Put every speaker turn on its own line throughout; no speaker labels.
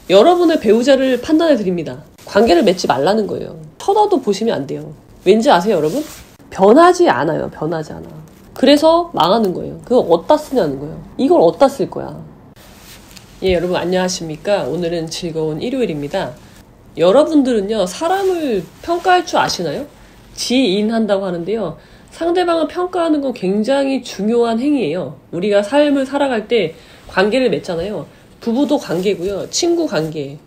여러분의 배우자를 판단해 드립니다. 관계를 맺지 말라는 거예요. 쳐다도 보시면 안 돼요. 왠지 아세요, 여러분? 변하지 않아요. 변하지 않아. 그래서 망하는 거예요. 그걸 어디다 쓰냐는 거예요. 이걸 어디다 쓸 거야. 예, 여러분 안녕하십니까? 오늘은 즐거운 일요일입니다. 여러분들은요, 사람을 평가할 줄 아시나요? 지인한다고 하는데요. 상대방을 평가하는 건 굉장히 중요한 행위예요. 우리가 삶을 살아갈 때 관계를 맺잖아요. 부부도 관계고요. 친구 관계,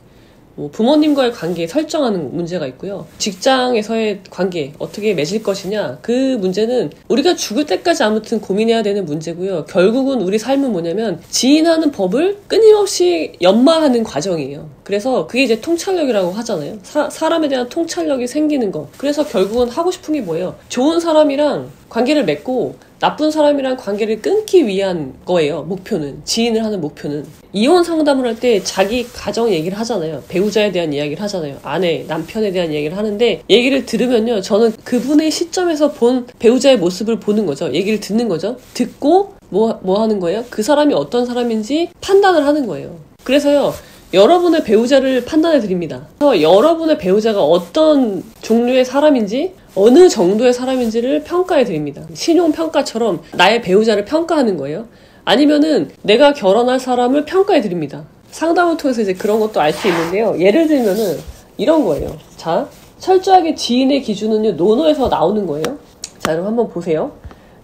부모님과의 관계 설정하는 문제가 있고요. 직장에서의 관계 어떻게 맺을 것이냐, 그 문제는 우리가 죽을 때까지 아무튼 고민해야 되는 문제고요. 결국은 우리 삶은 뭐냐면 지인하는 법을 끊임없이 연마하는 과정이에요. 그래서 그게 이제 통찰력이라고 하잖아요. 사람에 대한 통찰력이 생기는 거. 그래서 결국은 하고 싶은 게 뭐예요? 좋은 사람이랑 관계를 맺고 나쁜 사람이랑 관계를 끊기 위한 거예요. 목표는, 지인을 하는 목표는. 이혼 상담을 할 때 자기 가정 얘기를 하잖아요. 배우자에 대한 이야기를 하잖아요. 아내, 남편에 대한 이야기를 하는데, 얘기를 들으면요, 저는 그분의 시점에서 본 배우자의 모습을 보는 거죠. 얘기를 듣는 거죠. 듣고 뭐 하는 거예요? 그 사람이 어떤 사람인지 판단을 하는 거예요. 그래서요, 여러분의 배우자를 판단해 드립니다. 그래서 여러분의 배우자가 어떤 종류의 사람인지, 어느 정도의 사람인지를 평가해 드립니다. 신용평가처럼 나의 배우자를 평가하는 거예요. 아니면은 내가 결혼할 사람을 평가해 드립니다. 상담을 통해서 이제 그런 것도 알 수 있는데요. 예를 들면은 이런 거예요. 자, 철저하게 지인의 기준은요, 노노에서 나오는 거예요. 자, 여러분 한번 보세요.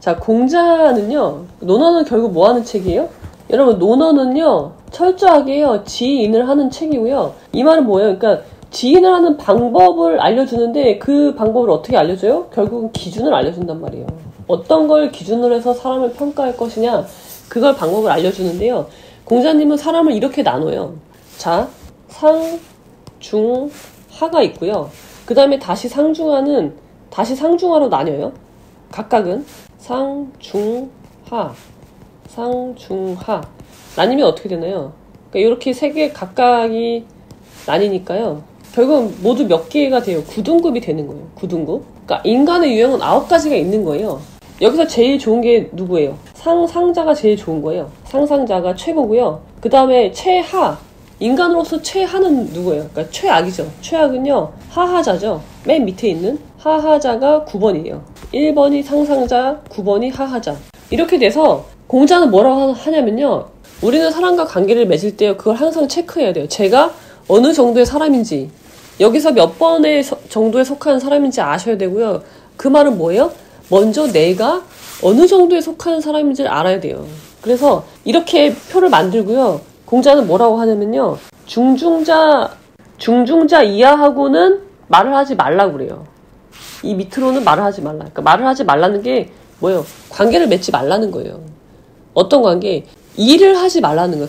자, 공자는요, 노노는 결국 뭐 하는 책이에요? 여러분, 노노는요, 철저하게요, 지인을 하는 책이고요. 이 말은 뭐예요? 그러니까 지인을 하는 방법을 알려주는데, 그 방법을 어떻게 알려줘요? 결국은 기준을 알려준단 말이에요. 어떤 걸 기준으로 해서 사람을 평가할 것이냐, 그걸 방법을 알려주는데요. 공자님은 사람을 이렇게 나눠요. 자, 상, 중, 하가 있고요. 그 다음에 다시 상중하는, 다시 상중하로 나뉘어요. 각각은 상, 중, 하, 상, 중, 하. 나뉘면 어떻게 되나요? 그러니까 이렇게 세 개 각각이 나뉘니까요. 결국 모두 몇 개가 돼요? 9등급이 되는 거예요. 9등급. 그러니까 인간의 유형은 9가지가 있는 거예요. 여기서 제일 좋은 게 누구예요? 상자가 제일 좋은 거예요. 상상자가 최고고요. 그 다음에 최하. 인간으로서 최하는 누구예요? 그러니까 최악이죠. 최악은요, 하하자죠. 맨 밑에 있는 하하자가 9번이에요. 1번이 상상자, 9번이 하하자. 이렇게 돼서 공자는 뭐라고 하냐면요, 우리는 사람과 관계를 맺을 때 그걸 항상 체크해야 돼요. 제가 어느 정도의 사람인지, 여기서 몇 번의 정도에 속한 사람인지 아셔야 되고요. 그 말은 뭐예요? 먼저 내가 어느 정도에 속하는 사람인지를 알아야 돼요. 그래서 이렇게 표를 만들고요. 공자는 뭐라고 하냐면요, 중중자 이하하고는 말을 하지 말라고 그래요. 이 밑으로는 말을 하지 말라. 그러니까 말을 하지 말라는 게 뭐예요? 관계를 맺지 말라는 거예요. 어떤 관계? 일을 하지 말라는 거예요.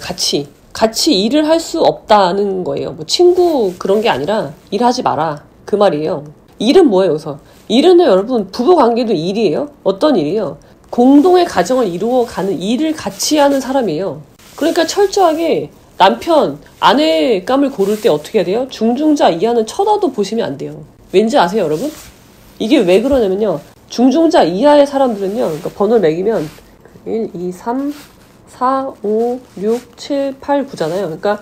같이 일을 할 수 없다는 거예요. 뭐 친구 그런 게 아니라 일하지 마라, 그 말이에요. 일은 뭐예요? 그래서 일은 여러분, 부부 관계도 일이에요. 어떤 일이에요? 공동의 가정을 이루어가는 일을 같이 하는 사람이에요. 그러니까 철저하게 남편, 아내 감을 고를 때 어떻게 해야 돼요? 중중자 이하는 쳐다도 보시면 안 돼요. 왠지 아세요, 여러분? 이게 왜 그러냐면요, 중중자 이하의 사람들은요, 그러니까 번호를 매기면 1, 2, 3, 4, 5, 6, 7, 8, 9잖아요. 그러니까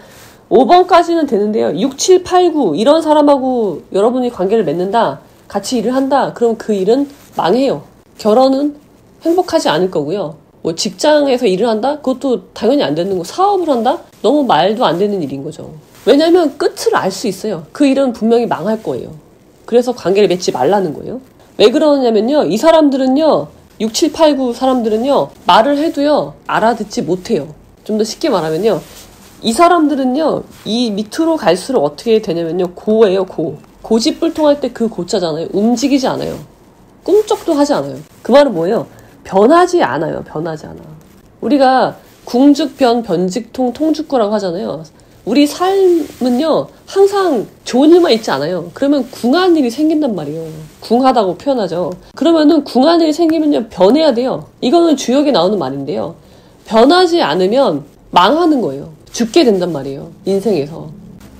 5번까지는 되는데요. 6, 7, 8, 9 이런 사람하고 여러분이 관계를 맺는다, 같이 일을 한다, 그럼 그 일은 망해요. 결혼은 행복하지 않을 거고요. 뭐 직장에서 일을 한다? 그것도 당연히 안 되는 거. 사업을 한다? 너무 말도 안 되는 일인 거죠. 왜냐하면 끝을 알 수 있어요. 그 일은 분명히 망할 거예요. 그래서 관계를 맺지 말라는 거예요. 왜 그러냐면요, 이 사람들은요, 6, 7, 8, 9 사람들은요, 말을 해도요, 알아듣지 못해요. 좀 더 쉽게 말하면요, 이 사람들은요, 이 밑으로 갈수록 어떻게 되냐면요, 고예요, 고. 고집불통할 때 그 고자잖아요. 움직이지 않아요. 꿈쩍도 하지 않아요. 그 말은 뭐예요? 변하지 않아요. 변하지 않아. 우리가 궁즉변, 변직통, 통직구라고 하잖아요. 우리 삶은요, 항상 좋은 일만 있지 않아요. 그러면 궁한 일이 생긴단 말이에요. 궁하다고 표현하죠. 그러면은 궁한 일이 생기면요, 변해야 돼요. 이거는 주역에 나오는 말인데요. 변하지 않으면 망하는 거예요. 죽게 된단 말이에요. 인생에서.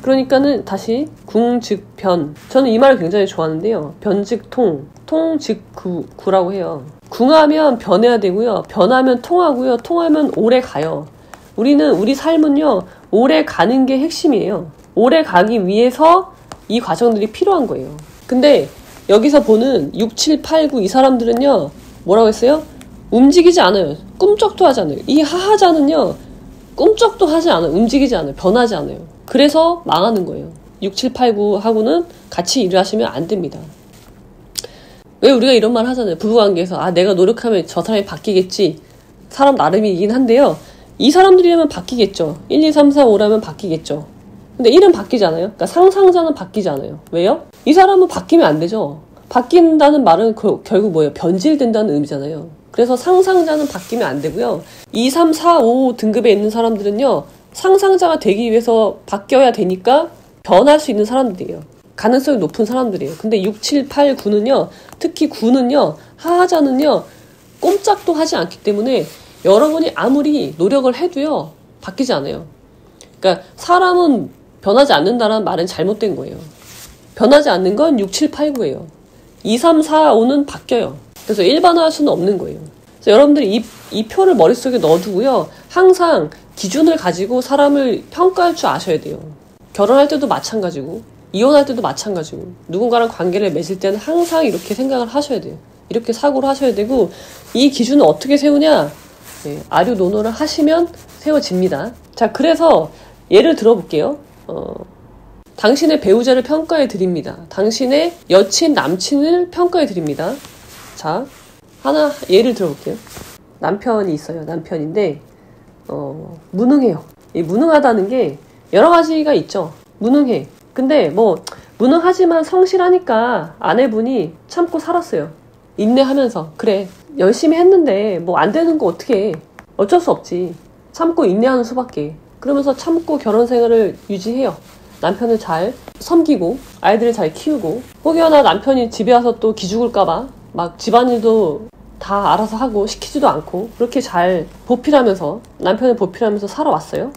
그러니까는 다시 궁즉변. 저는 이 말을 굉장히 좋아하는데요. 변직통, 통직구라고 해요. 궁하면 변해야 되고요. 변하면 통하고요. 통하면 오래 가요. 우리 삶은요, 오래 가는 게 핵심이에요. 오래 가기 위해서 이 과정들이 필요한 거예요. 근데 여기서 보는 6, 7, 8, 9 이 사람들은요, 뭐라고 했어요? 움직이지 않아요. 꿈쩍도 하지 않아요. 이 하하자는요, 꿈쩍도 하지 않아요. 움직이지 않아요. 변하지 않아요. 그래서 망하는 거예요. 6, 7, 8, 9하고는 같이 일을 하시면 안 됩니다. 왜 우리가 이런 말 하잖아요. 부부관계에서 내가 노력하면 저 사람이 바뀌겠지. 사람 나름이긴 한데요. 이 사람들이라면 바뀌겠죠. 1, 2, 3, 4, 5라면 바뀌겠죠. 근데 1은 바뀌지 않아요. 그러니까 상상자는 바뀌지 않아요. 왜요? 이 사람은 바뀌면 안 되죠. 바뀐다는 말은 결국 뭐예요? 변질된다는 의미잖아요. 그래서 상상자는 바뀌면 안 되고요. 2, 3, 4, 5 등급에 있는 사람들은요. 상상자가 되기 위해서 바뀌어야 되니까 변할 수 있는 사람들이에요. 가능성이 높은 사람들이에요. 근데 6, 7, 8, 9는요. 특히 9는요. 하하자는요. 꼼짝도 하지 않기 때문에 여러분이 아무리 노력을 해도요. 바뀌지 않아요. 그러니까 사람은 변하지 않는다는 말은 잘못된 거예요. 변하지 않는 건 6, 7, 8, 9예요. 2, 3, 4, 5는 바뀌어요. 그래서 일반화할 수는 없는 거예요. 그래서 여러분들이 이 표를 머릿속에 넣어두고요. 항상 기준을 가지고 사람을 평가할 줄 아셔야 돼요. 결혼할 때도 마찬가지고 이혼할 때도 마찬가지고 누군가랑 관계를 맺을 때는 항상 이렇게 생각을 하셔야 돼요. 이렇게 사고를 하셔야 되고 이 기준을 어떻게 세우냐? 아류 논어를 하시면 세워집니다. 자, 그래서 예를 들어볼게요. 당신의 배우자를 평가해 드립니다. 당신의 여친, 남친을 평가해 드립니다. 자, 하나 예를 들어볼게요. 남편이 있어요. 남편인데 무능해요. 이 무능하다는 게 여러 가지가 있죠. 무능해. 근데 뭐 무능하지만 성실하니까 아내분이 참고 살았어요. 인내하면서 그래 열심히 했는데 뭐 안 되는 거 어떻게 해. 어쩔 수 없지. 참고 인내하는 수밖에. 그러면서 참고 결혼 생활을 유지해요. 남편을 잘 섬기고 아이들을 잘 키우고 혹여나 남편이 집에 와서 또 기죽을까봐 막 집안일도 다 알아서 하고 시키지도 않고 그렇게 잘 보필하면서 남편을 보필하면서 살아왔어요.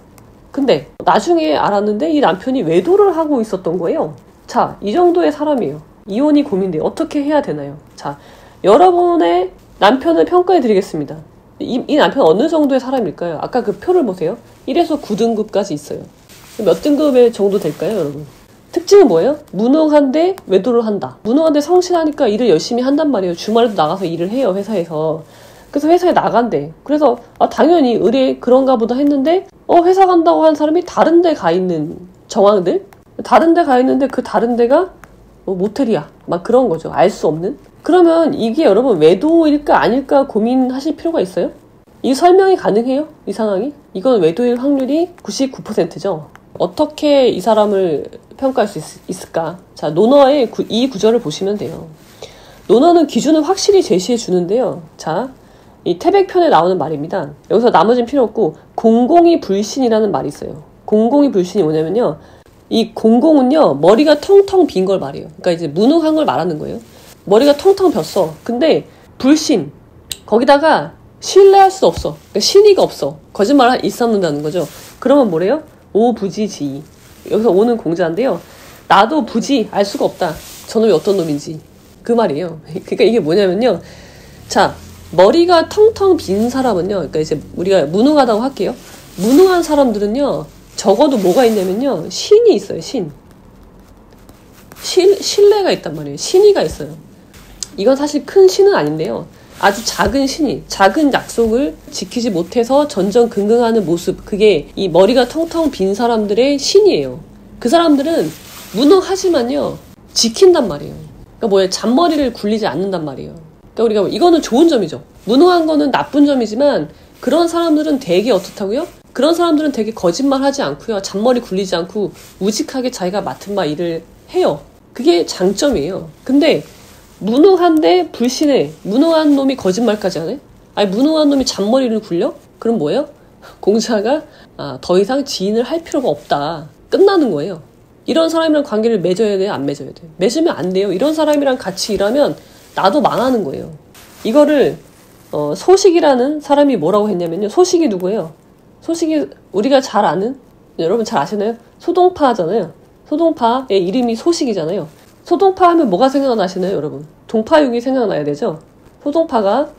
근데 나중에 알았는데 이 남편이 외도를 하고 있었던 거예요. 자, 이 정도의 사람이에요. 이혼이 고민돼요. 어떻게 해야 되나요? 자, 여러분의 남편을 평가해 드리겠습니다. 이 남편 어느 정도의 사람일까요? 아까 그 표를 보세요. 1에서 9등급까지 있어요. 몇 등급의 정도 될까요, 여러분? 특징은 뭐예요? 무능한데 외도를 한다. 무능한데 성실하니까 일을 열심히 한단 말이에요. 주말에도 나가서 일을 해요, 회사에서. 그래서 회사에 나간대. 그래서 당연히 의뢰 그런가 보다 했는데 회사 간다고 한 사람이 다른 데 가 있는 정황들? 다른 데 가 있는데 그 다른 데가 모텔이야. 막 그런 거죠. 알 수 없는? 그러면 이게 여러분 외도일까 아닐까 고민하실 필요가 있어요? 이 설명이 가능해요? 이 상황이? 이건 외도일 확률이 99%죠. 어떻게 이 사람을 평가할 수 있을까? 자, 논어의 이 구절을 보시면 돼요. 논어는 기준을 확실히 제시해 주는데요. 자, 이 태백편에 나오는 말입니다. 여기서 나머지는 필요 없고 공공이 불신이라는 말이 있어요. 공공이 불신이 뭐냐면요. 이 공공은요. 머리가 텅텅 빈 걸 말해요. 그러니까 이제 무능한 걸 말하는 거예요. 머리가 텅텅 빈어. 근데 불신. 거기다가 신뢰할 수 없어. 그러니까 신의가 없어. 거짓말 있었는다는 거죠. 그러면 뭐래요? 오부지지이. 여기서 오는 공자인데요. 나도 부지 알 수가 없다. 저놈이 어떤 놈인지. 그 말이에요. 그러니까 이게 뭐냐면요. 자, 머리가 텅텅 빈 사람은요. 그러니까 이제 우리가 무능하다고 할게요. 무능한 사람들은요. 적어도 뭐가 있냐면요. 신이 있어요. 신뢰가 있단 말이에요. 신의가 있어요. 이건 사실 큰 신은 아닌데요. 아주 작은 신이, 작은 약속을 지키지 못해서 전전긍긍하는 모습. 그게 이 머리가 텅텅 빈 사람들의 신이에요. 그 사람들은 무능하지만요. 지킨단 말이에요. 그러니까 뭐예요? 잔머리를 굴리지 않는단 말이에요. 그러니까 우리가 이거는 좋은 점이죠. 무능한 거는 나쁜 점이지만 그런 사람들은 되게 어떻다고요? 그런 사람들은 되게 거짓말하지 않고요. 잔머리 굴리지 않고 우직하게 자기가 맡은 바 일을 해요. 그게 장점이에요. 근데 무능한데 불신해. 무능한 놈이 거짓말까지 하네? 아니 무능한 놈이 잔머리를 굴려? 그럼 뭐예요? 공자가 더 이상 지인을 할 필요가 없다. 끝나는 거예요. 이런 사람이랑 관계를 맺어야 돼요? 안 맺어야 돼요? 맺으면 안 돼요. 이런 사람이랑 같이 일하면 나도 망하는 거예요. 이거를 소식이라는 사람이 뭐라고 했냐면요. 소식이 누구예요? 소식이 우리가 잘 아는, 여러분 잘 아시나요? 소동파잖아요. 소동파의 이름이 소식이잖아요. 소동파 하면 뭐가 생각나시나요, 여러분? 동파육이 생각나야 되죠? 소동파가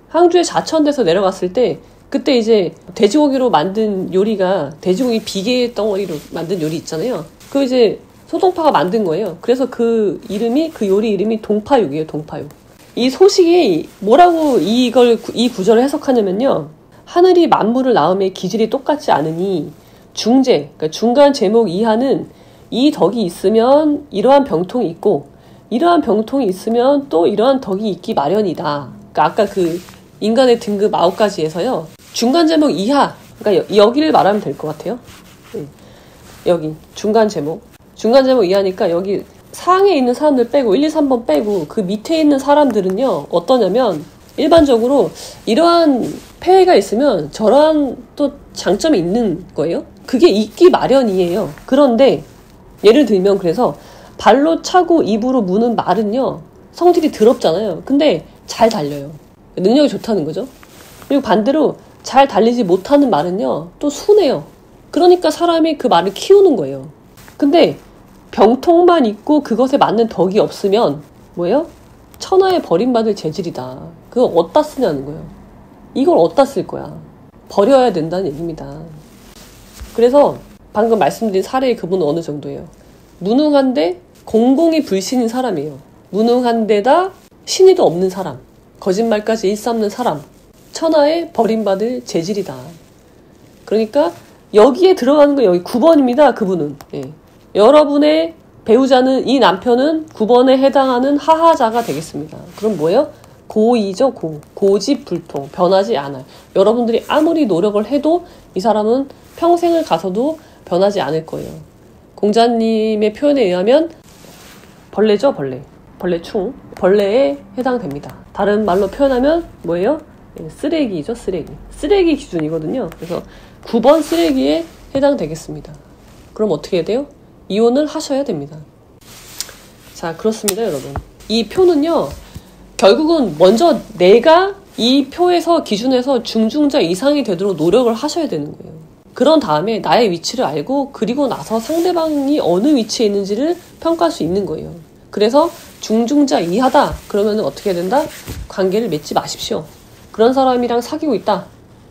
항주에 자천돼서 내려갔을 때 그때 이제 돼지고기로 만든 요리가 돼지고기 비계 덩어리로 만든 요리 있잖아요. 그 이제 소동파가 만든 거예요. 그래서 그 요리 이름이 동파육이에요. 동파육. 이 소식이 뭐라고 이 구절을 해석하냐면요. 하늘이 만물을 낳음에 기질이 똑같지 않으니 그러니까 중간 제목 이하는 이 덕이 있으면 이러한 병통이 있고 이러한 병통이 있으면 또 이러한 덕이 있기 마련이다. 그러니까 아까 그 인간의 등급 9가지에서요. 중간 제목 이하, 그러니까 여기를 말하면 될 것 같아요. 여기 중간 제목 이하니까 여기 상에 있는 사람들 빼고 1, 2, 3번 빼고 그 밑에 있는 사람들은요. 어떠냐면 일반적으로 이러한 폐해가 있으면 저러한 또 장점이 있는 거예요. 그게 있기 마련이에요. 그런데 예를 들면 그래서 발로 차고 입으로 무는 말은요. 성질이 더럽잖아요. 근데 잘 달려요. 능력이 좋다는 거죠. 그리고 반대로 잘 달리지 못하는 말은요. 또 순해요. 그러니까 사람이 그 말을 키우는 거예요. 근데 병통만 있고 그것에 맞는 덕이 없으면 뭐예요? 천하에 버림받을 재질이다. 그거 어디다 쓰냐는 거예요. 이걸 어디다 쓸 거야. 버려야 된다는 얘기입니다. 그래서 방금 말씀드린 사례의 그분은 어느 정도예요? 무능한데 공공이 불신인 사람이에요. 무능한데다 신의도 없는 사람. 거짓말까지 일삼는 사람. 천하에 버림받을 재질이다. 그러니까 여기에 들어가는 건 여기 9번입니다. 그분은. 예. 여러분의 배우자는 이 남편은 9번에 해당하는 하하자가 되겠습니다. 그럼 뭐예요? 고이죠. 고집불통. 변하지 않아요. 여러분들이 아무리 노력을 해도 이 사람은 평생을 가서도 변하지 않을 거예요. 공자님의 표현에 의하면 벌레죠. 벌레충. 벌레에 해당됩니다. 다른 말로 표현하면 뭐예요? 쓰레기죠. 쓰레기 기준이거든요. 그래서 9번 쓰레기에 해당되겠습니다. 그럼 어떻게 해야 돼요? 이혼을 하셔야 됩니다. 자, 그렇습니다, 여러분. 이 표는요, 결국은 먼저 내가 이 표에서 기준에서 중중자 이상이 되도록 노력을 하셔야 되는 거예요. 그런 다음에 나의 위치를 알고 그리고 나서 상대방이 어느 위치에 있는지를 평가할 수 있는 거예요. 그래서 중중자 이하다. 그러면 어떻게 해야 된다? 관계를 맺지 마십시오. 그런 사람이랑 사귀고 있다.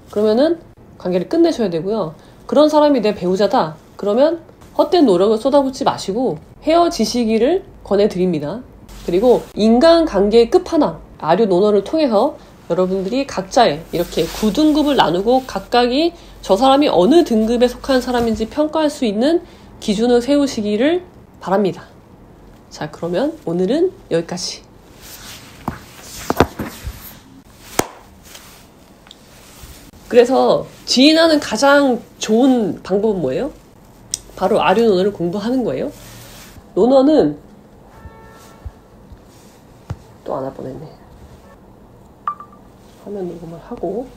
그러면은 관계를 끝내셔야 되고요. 그런 사람이 내 배우자다. 그러면 헛된 노력을 쏟아붓지 마시고 헤어지시기를 권해드립니다. 그리고 인간관계의 끝판왕 아류 논어를 통해서 여러분들이 각자의 이렇게 9등급을 나누고 각각이 저 사람이 어느 등급에 속한 사람인지 평가할 수 있는 기준을 세우시기를 바랍니다. 자, 그러면 오늘은 여기까지. 그래서 지인하는 가장 좋은 방법은 뭐예요? 바로 아류 논어를 공부하는 거예요. 논어는 또 안 할 뻔했네. 화면 녹음을 하고